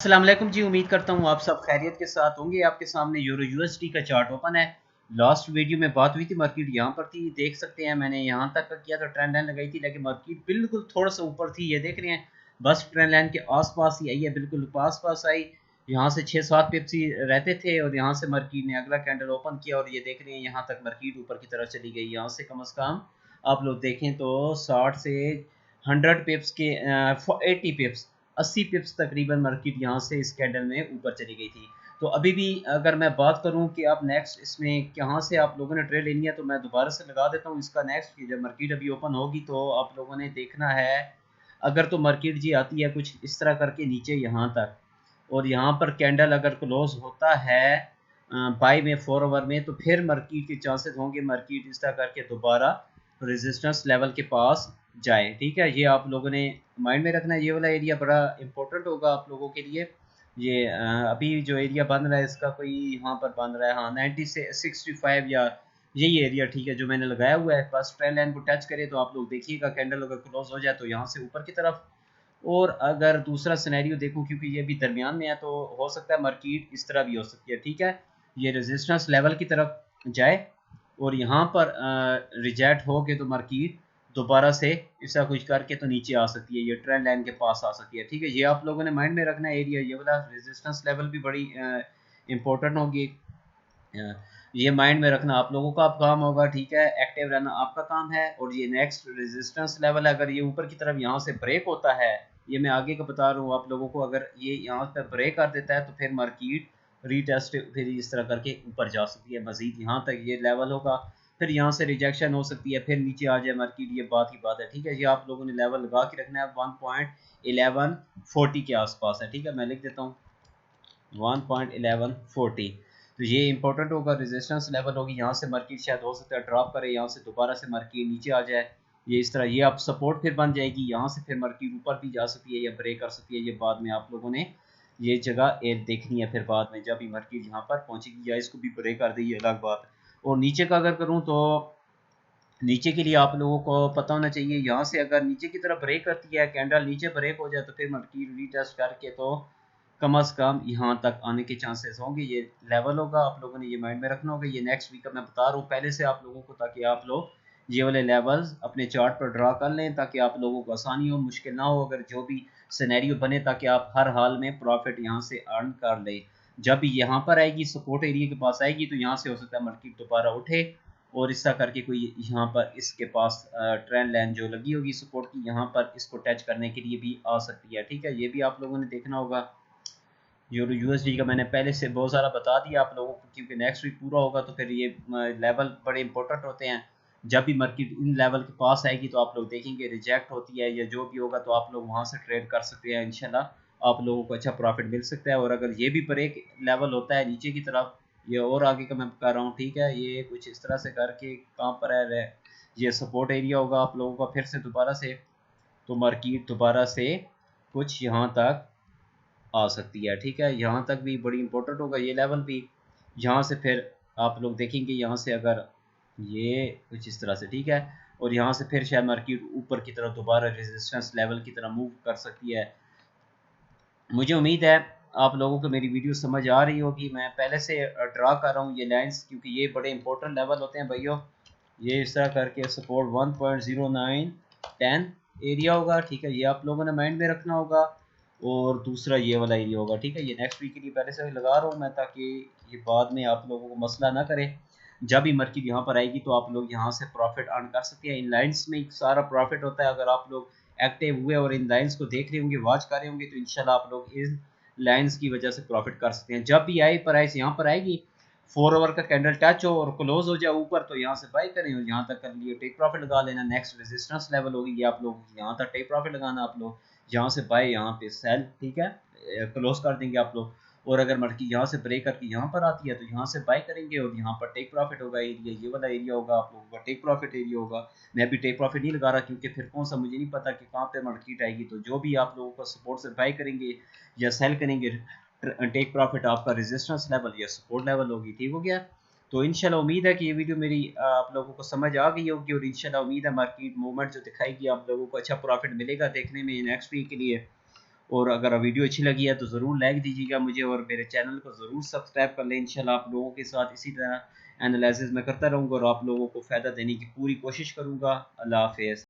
अस्सलाम वालेकुम जी। उम्मीद करता हूँ आप सब खैरियत के साथ होंगे। आपके सामने यूरो यूएसडी का चार्ट ओपन है। लास्ट वीडियो में बात हुई थी, मार्केट यहाँ पर थी, देख सकते हैं मैंने यहाँ तक का किया था, ट्रेंड लाइन लगाई थी, लेकिन मार्केट बिल्कुल थोड़ा सा ऊपर थी। ये देख रहे हैं, बस ट्रेंड लाइन के आसपास ही आई है, बिल्कुल पास पास आई। यहाँ से 6-7 पिप्स ही रहते थे और यहाँ से मार्केट ने अगला कैंडल ओपन किया और ये देख रहे हैं यहाँ तक मार्केट ऊपर की तरफ चली गई। यहाँ से कम से कम आप लोग देखें तो 60 से 100 पिप्स के 80 पिप्स 80 पिप्स तकरीबन मार्केट यहाँ से इस कैंडल में ऊपर चली गई थी। तो अभी भी अगर मैं बात करूं कि आप नेक्स्ट इसमें कहाँ से आप लोगों ने ट्रेड लेनी है, तो मैं दोबारा से लगा देता हूं इसका नेक्स्ट। जब मार्केट अभी ओपन होगी तो आप लोगों ने देखना है, अगर तो मार्केट जी आती है कुछ इस तरह करके नीचे यहाँ तक, और यहाँ पर कैंडल अगर क्लोज होता है बाई में 4 आवर में, तो फिर मार्केट के चांसेस होंगे मार्केट इस तरह करके दोबारा रेजिस्टेंस लेवल के पास जाए। ठीक है, ये आप लोगों ने माइंड में रखना है। ये वाला एरिया बड़ा इंपॉर्टेंट होगा आप लोगों के लिए। ये अभी जो एरिया बन रहा है इसका कोई यहाँ पर बन रहा है, हाँ 90 से 65 या यही एरिया ठीक है जो मैंने लगाया हुआ है। बस ट्रेंड लाइन को टच करे तो आप लोग देखिएगा कैंडल अगर क्लोज हो जाए तो यहाँ से ऊपर की तरफ। और अगर दूसरा सिनेरियो देखूं, क्योंकि ये भी दरमियान में है, तो हो सकता है मार्केट इस तरह भी हो सकती है। ठीक है, ये रेजिस्टेंस लेवल की तरफ जाए और यहाँ पर रिजेक्ट हो के तो मार्केट दोबारा से ऐसा कुछ करके तो नीचे आ सकती है, ये ट्रेंड लाइन के पास आ सकती है। ठीक है, ये आप लोगों ने माइंड में रखना है। एरिया ये वाला रेजिस्टेंस लेवल भी बड़ी इंपॉर्टेंट होगी, ये माइंड में रखना आप लोगों का आप काम होगा। ठीक है, एक्टिव रहना आपका काम है। और ये नेक्स्ट रेजिस्टेंस लेवल अगर ये ऊपर की तरफ यहाँ से ब्रेक होता है, ये मैं आगे का बता रहा हूँ आप लोगों को, अगर ये यहाँ पर ब्रेक कर देता है तो फिर मार्केट रीटेस्ट फिर इस तरह करके ऊपर जा सकती है मजीद। यहाँ तक ये लेवल होगा, फिर यहाँ से रिजेक्शन हो सकती है, फिर नीचे आ जाए मार्केट, ये बात ही बात है। ठीक है, ये आप लोगों ने लेवल लगा के रखना है 1.1140 के आसपास है। ठीक है, मैं लिख देता हूँ 1.1140। तो ये इंपॉर्टेंट होगा, रेजिस्टेंस लेवल होगी। यहाँ से मार्केट शायद हो सकता है ड्रॉप करे, यहाँ से दोबारा से मार्केट नीचे आ जाए, ये इस तरह ये आप सपोर्ट फिर बन जाएगी। यहाँ से फिर मार्केट ऊपर भी जा सकती है या ब्रेक कर सकती है, ये बाद में आप लोगों ने ये जगह देखनी है। फिर बाद में जब भी मार्केट यहाँ पर पहुँचेगी या इसको भी ब्रेक कर देगी अलग बात। और नीचे का अगर करूँ तो नीचे के लिए आप लोगों को पता होना चाहिए, यहाँ से अगर नीचे की तरफ ब्रेक करती है कैंडल, नीचे ब्रेक हो जाए तो फिर मार्केट रीटेस्ट करके तो कम अज़ कम यहाँ तक आने के चांसेस होंगे। ये लेवल होगा, आप लोगों ने ये माइंड में रखना होगा। ये नेक्स्ट वीक का मैं बता रहा हूँ पहले से आप लोगों को, ताकि आप लोग ये वाले लेवल्स अपने चार्ट पर ड्रा कर लें, ताकि आप लोगों को आसानी हो, मुश्किल ना हो अगर जो भी सिनेरियो बने, ताकि आप हर हाल में प्रॉफिट यहाँ से अर्न कर लें। जब भी यहाँ पर आएगी सपोर्ट एरिया के पास आएगी तो यहाँ से हो सकता है मार्केट दोबारा उठे और इस तरह करके कोई यहाँ पर इसके पास ट्रेंड लाइन जो लगी होगी सपोर्ट की, यहाँ पर इसको टच करने के लिए भी आ सकती है। ठीक है, ये भी आप लोगों ने देखना होगा। यूरो यूएसडी का मैंने पहले से बहुत सारा बता दिया आप लोगों को, क्योंकि नेक्स्ट वीक पूरा होगा तो फिर ये लेवल बड़े इंपॉर्टेंट होते हैं। जब भी मार्केट इन लेवल के पास आएगी तो आप लोग देखेंगे रिजेक्ट होती है या जो भी होगा, तो आप लोग वहाँ से ट्रेड कर सकते हैं। इंशाल्लाह आप लोगों को अच्छा प्रॉफिट मिल सकता है। और अगर ये भी ब्रेक लेवल होता है नीचे की तरफ, ये और आगे का मैं कर रहा हूँ। ठीक है, ये कुछ इस तरह से करके कहाँ पर है, ये सपोर्ट एरिया होगा आप लोगों का, फिर से दोबारा से तो मार्केट दोबारा से कुछ यहाँ तक आ सकती है। ठीक है, यहाँ तक भी बड़ी इंपॉर्टेंट होगा ये लेवल भी। यहाँ से फिर आप लोग देखेंगे यहाँ से अगर ये कुछ इस तरह से, ठीक है, और यहाँ से फिर शायद मार्केट ऊपर की तरफ दोबारा रेजिस्टेंस लेवल की तरह मूव कर सकती है। मुझे उम्मीद है आप लोगों को मेरी वीडियो समझ आ रही होगी। मैं पहले से ड्रा कर रहा हूँ ये लाइंस, क्योंकि ये बड़े इंपॉर्टेंट लेवल होते हैं भाइयों। ये इस तरह करके सपोर्ट 1.0910 एरिया होगा। ठीक है, ये आप लोगों ने माइंड में रखना होगा। और दूसरा ये वाला एरिया होगा। ठीक है, ये नेक्स्ट वीक के लिए पहले से लगा रहा हूँ मैं, ताकि ये बाद में आप लोगों को मसला ना करे। जब भी मार्केट यहाँ पर आएगी तो आप लोग यहाँ से प्रॉफिट अर्न कर सकते हैं। इन लाइंस में सारा प्रॉफिट होता है। अगर आप लोग एक्टिव हुए और इन लाइंस को देख रहे होंगे, वॉच कर रहे होंगे, तो इंशाल्लाह आप लोग इन लाइंस की वजह से प्रॉफिट कर सकते हैं। जब भी आई प्राइस यहाँ पर आएगी, 4 आवर का कैंडल टच हो और क्लोज हो जाए ऊपर, तो यहाँ से बाई करें और यहाँ तक कर लिए टेक प्रॉफिट लगा लेना। नेक्स्ट रेजिस्टेंस लेवल होगी ये, आप लोग यहाँ तक टेक प्रॉफिट लगाना, आप लोग यहाँ से बाई, यहाँ पे सेल। ठीक है, क्लोज कर देंगे आप लोग। और अगर मार्केट यहाँ से ब्रेक करके यहाँ पर आती है तो यहाँ से बाई करेंगे और यहाँ पर टेक प्रॉफिट होगा। एरिया ये वाला एरिया होगा, आप लोगों का टेक प्रॉफिट एरिया होगा। मैं अभी टेक प्रॉफिट नहीं लगा रहा, क्योंकि फिर कौन सा मुझे नहीं पता कि कहाँ पे मार्केट आएगी। तो जो भी आप लोगों को सपोर्ट से बाई करेंगे या सेल करेंगे, टेक प्रॉफिट आपका रेजिस्टेंस लेवल या सपोर्ट लेवल होगी। ठीक हो गया। तो इंशाल्लाह उम्मीद है कि ये वीडियो मेरी आप लोगों को समझ आ गई होगी, और इंशाल्लाह उम्मीद है मार्केट मूवमेंट जो दिखाएगी आप लोगों को अच्छा प्रॉफिट मिलेगा देखने में नेक्स्ट वीक के लिए। और अगर वीडियो अच्छी लगी है तो ज़रूर लाइक दीजिएगा मुझे, और मेरे चैनल को ज़रूर सब्सक्राइब कर लें। इंशाल्लाह आप लोगों के साथ इसी तरह एनालिसिस मैं करता रहूँगा और आप लोगों को फ़ायदा देने की पूरी कोशिश करूँगा। अल्लाह हाफ़िज़।